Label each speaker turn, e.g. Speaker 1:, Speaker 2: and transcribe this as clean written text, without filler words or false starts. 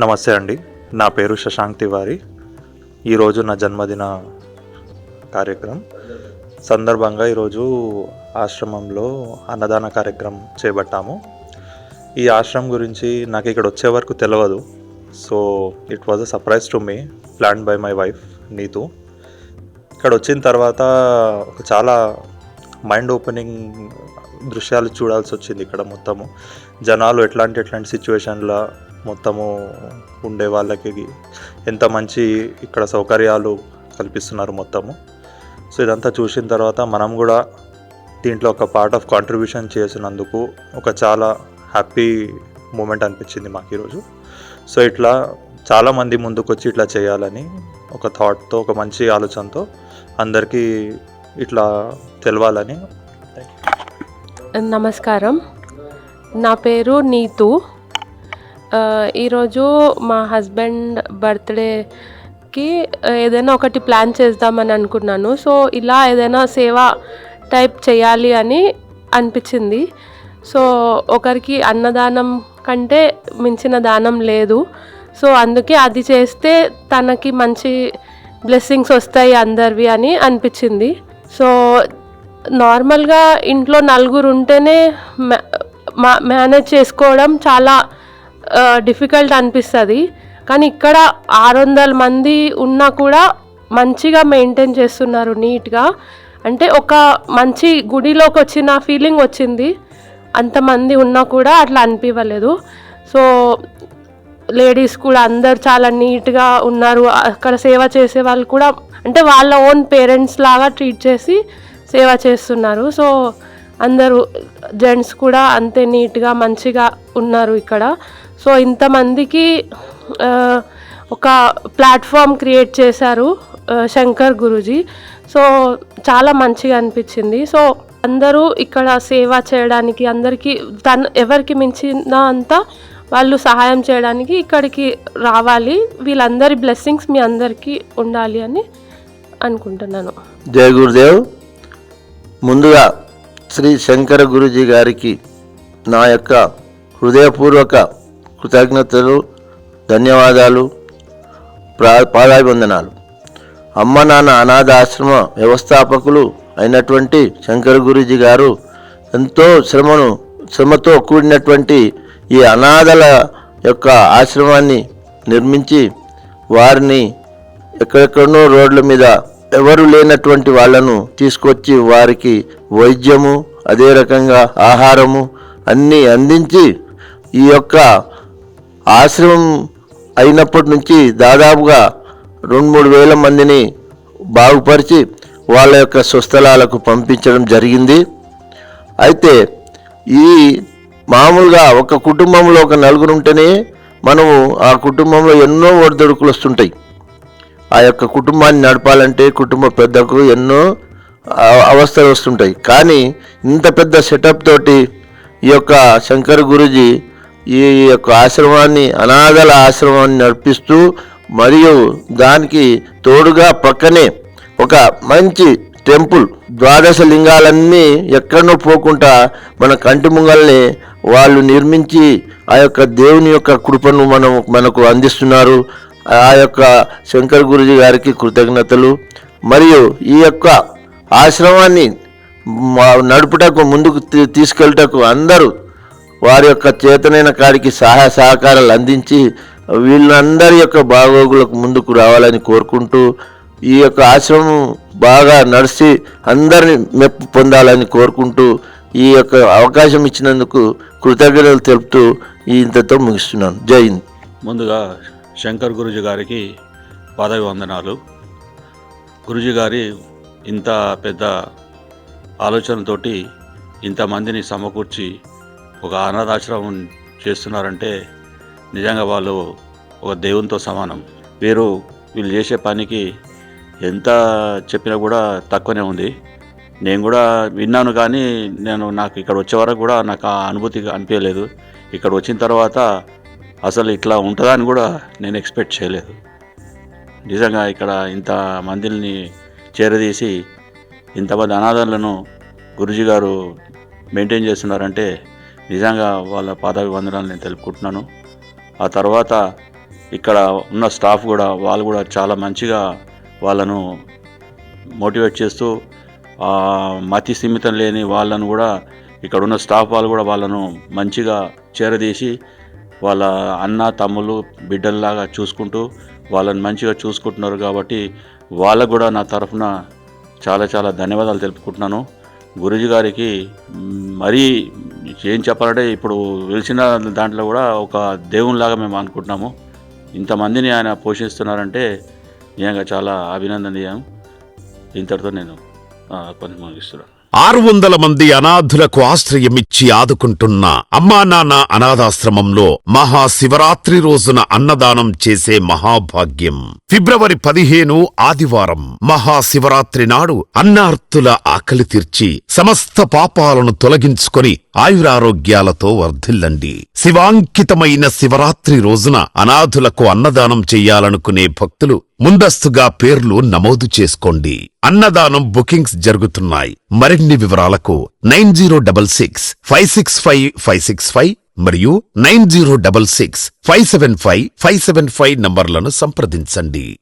Speaker 1: నమస్తే అండి, నా పేరు శశాంక్ తివారీ. ఈరోజు నా జన్మదిన కార్యక్రమం సందర్భంగా ఈరోజు ఆశ్రమంలో అన్నదాన కార్యక్రమం చేపట్టాము. ఈ ఆశ్రమం గురించి నాకు ఇక్కడ వచ్చే వరకు తెలియదు. So it was a surprise to me, planned by my wife Neetu. ఇక్కడ వచ్చిన తర్వాత ఒక చాలా మైండ్ ఓపెనింగ్ దృశ్యాలు చూడాల్సి వచ్చింది. ఇక్కడ మొత్తము జనాలు ఎట్లాంటి సిచ్యువేషన్లో మొత్తము ఉండే వాళ్ళకి ఎంత మంచి ఇక్కడ సౌకర్యాలు కల్పిస్తున్నారు మొత్తము. సో ఇదంతా చూసిన తర్వాత మనం కూడా దీంట్లో ఒక పార్ట్ ఆఫ్ కాంట్రిబ్యూషన్ చేసినందుకు ఒక చాలా హ్యాపీ మూమెంట్ అనిపించింది మాకు ఈరోజు. సో ఇట్లా చాలామంది ముందుకు వచ్చి ఇట్లా చేయాలని ఒక థాట్తో, ఒక మంచి ఆలోచనతో అందరికీ ఇట్లా తెలవాలని.
Speaker 2: నమస్కారం, నా పేరు నీతు. ఈరోజు మా హస్బెండ్ బర్త్డేకి ఏదైనా ఒకటి ప్లాన్ చేద్దామని అనుకున్నాను. సో ఇలా ఏదైనా సేవా టైప్ చేయాలి అని అనిపించింది. సో ఒకరికి అన్నదానం కంటే మించిన దానం లేదు. సో అందుకే అది చేస్తే తనకి మంచి బ్లెస్సింగ్స్ వస్తాయి అందరివి అని అనిపించింది. సో నార్మల్గా ఇంట్లో నలుగురు ఉంటేనే మేనేజ్ చేసుకోవడం చాలా డిఫికల్ట్ అనిపిస్తుంది. కానీ ఇక్కడ 600 మంది ఉన్నా కూడా మంచిగా మెయింటైన్ చేస్తున్నారు నీట్గా. అంటే ఒక మంచి గుడిలోకి వచ్చిన ఫీలింగ్ వచ్చింది. అంతమంది ఉన్నా కూడా అట్లా అనిపించలేదు. సో లేడీస్ కూడా అందరు చాలా నీట్గా ఉన్నారు. అక్కడ సేవ చేసే వాళ్ళు కూడా అంటే వాళ్ళ ఓన్ పేరెంట్స్ లాగా ట్రీట్ చేసి సేవ చేస్తున్నారు. సో అందరూ జెంట్స్ కూడా అంతే నీట్గా మంచిగా ఉన్నారు ఇక్కడ. సో ఇంతమందికి ఒక ప్లాట్ఫామ్ క్రియేట్ చేశారు శంకర్ గురూజీ. సో చాలా మంచిగా అనిపించింది. సో అందరూ ఇక్కడ సేవ చేయడానికి, అందరికీ ఎవరికి మించిన అంతా వాళ్ళు సహాయం చేయడానికి ఇక్కడికి రావాలి. వీళ్ళందరి బ్లెస్సింగ్స్ మీ అందరికీ ఉండాలి అని అనుకుంటున్నాను.
Speaker 3: జై గురుదేవ్. ముందుగా శ్రీ శంకర గురూజీ గారికి నా యొక్క హృదయపూర్వక కృతజ్ఞతలు, ధన్యవాదాలు, పాదాభివందనాలు. అమ్మ నాన్న అనాథ ఆశ్రమ వ్యవస్థాపకులు అయినటువంటి శంకర గురూజీ గారు ఎంతో శ్రమతో కూడినటువంటి ఈ అనాథల యొక్క ఆశ్రమాన్ని నిర్మించి వారిని ఎక్కడెక్కడనో రోడ్ల మీద ఎవరు లేనటువంటి వాళ్ళను తీసుకొచ్చి వారికి వైద్యము, అదే రకంగా ఆహారము అన్నీ అందించి ఈ యొక్క ఆశ్రమం అయినప్పటి నుంచి దాదాపుగా 2-3 వేల మందిని బాగుపరిచి వాళ్ళ యొక్క స్వస్థలాలకు పంపించడం జరిగింది. అయితే ఈ మామూలుగా ఒక కుటుంబంలో ఒక నలుగురు ఉంటేనే మనము ఆ కుటుంబంలో ఎన్నో ఒడిదుడుకులు వస్తుంటాయి. ఆ యొక్క కుటుంబాన్ని నడపాలంటే కుటుంబ పెద్దకు ఎన్నో అవస్థలు వస్తుంటాయి. కానీ ఇంత పెద్ద సెటప్ తోటి ఈ యొక్క శంకర్ గురూజీ ఈ యొక్క ఆశ్రమాన్ని, అనాథల ఆశ్రమాన్ని నడిపిస్తూ, మరియు దానికి తోడుగా పక్కనే ఒక మంచి టెంపుల్, 12 లింగాలన్నీ ఎక్కడనో పోకుండా మన కంటి ముంగల్ని వాళ్ళు నిర్మించి ఆ యొక్క దేవుని యొక్క కృపను మనకు అందిస్తున్నారు. ఆ యొక్క శంకర్ గురూజీ గారికి కృతజ్ఞతలు. మరియు ఈ యొక్క ఆశ్రమాన్ని నడుపుటకు ముందుకు తీసుకెళ్ళటకు అందరూ వారి యొక్క చేతనైన కాడికి సహాయ సహకారాలు అందించి వీళ్ళందరి యొక్క బాగోగులకు ముందుకు రావాలని కోరుకుంటూ, ఈ యొక్క ఆశ్రమం బాగా నడిచి అందరిని మెప్పు పొందాలని కోరుకుంటూ ఈ యొక్క అవకాశం ఇచ్చినందుకు కృతజ్ఞతలు తెలుపుతూ ఇంతతో ముగిస్తున్నాను. జై హింద్.
Speaker 4: ముందుగా శంకర్ గురూజీ గారికి పాదాభివందనాలు. గురూజీ గారి ఇంత పెద్ద ఆలోచనతోటి ఇంతమందిని సమకూర్చి ఒక అనాథాశ్రమం చేస్తున్నారంటే నిజంగా వాళ్ళు ఒక దేవునితో సమానం. వీళ్ళు చేసే పనికి ఎంత చెప్పినా కూడా తక్కువనే ఉంది. నేను కూడా విన్నాను, కానీ నాకు ఇక్కడ వచ్చే వరకు కూడా నాకు ఆ అనుభూతి అనిపించలేదు. ఇక్కడ వచ్చిన తర్వాత అసలు ఇట్లా ఉంటుందా అని కూడా నేను ఎక్స్పెక్ట్ చేయలేదు. నిజంగా ఇక్కడ ఇంత మందిని చేరదీసి ఇంతమంది అనాథలను గురూజీ గారు మెయింటైన్ చేస్తున్నారంటే నిజంగా వాళ్ళ పాదాభివందనాలు నేను తెలుపుకుంటున్నాను. ఆ తర్వాత ఇక్కడ ఉన్న స్టాఫ్ కూడా వాళ్ళు కూడా చాలా మంచిగా వాళ్ళను మోటివేట్ చేస్తూ మతి స్థిమితం లేని వాళ్ళను కూడా ఇక్కడ ఉన్న స్టాఫ్ వాళ్ళు కూడా వాళ్ళను మంచిగా చేరదీసి వాళ్ళ అన్న తమ్ముళ్ళు బిడ్డల్లాగా చూసుకుంటూ వాళ్ళని మంచిగా చూసుకుంటున్నారు. కాబట్టి వాళ్ళకు కూడా నా తరఫున చాలా చాలా ధన్యవాదాలు తెలుపుకుంటున్నాను. గురూజీ గారికి మరీ ఏం చెప్పాలంటే ఇప్పుడు వెలిసిన దాంట్లో కూడా ఒక దేవునిలాగా మేము అనుకుంటున్నాము. ఇంతమందిని ఆయన పోషిస్తున్నారంటే నిజంగా చాలా అభినందనీయం. ఇంతటితో నేను కొన్ని ముగిస్తున్నాను.
Speaker 5: 600 మంది అనాథులకు ఆశ్రయమిచ్చి ఆదుకుంటున్న అమ్మా నాన్న అనాథాశ్రమంలో మహాశివరాత్రి రోజున అన్నదానం చేసే మహాభాగ్యం. ఫిబ్రవరి 15 ఆదివారం మహాశివరాత్రి నాడు అన్నార్తుల ఆకలి తీర్చి సమస్త పాపాలను తొలగించుకొని ఆయురారోగ్యాలతో వర్ధిల్లండి. శివాంకితమైన శివరాత్రి రోజున అనాథులకు అన్నదానం చెయ్యాలనుకునే భక్తులు ముందస్తుగా పేర్లు నమోదు చేసుకోండి. అన్నదానం బుకింగ్స్ జరుగుతున్నాయి. మరిన్ని వివరాలకు 9066565565 మరియు 9066575575 నంబర్లను సంప్రదించండి.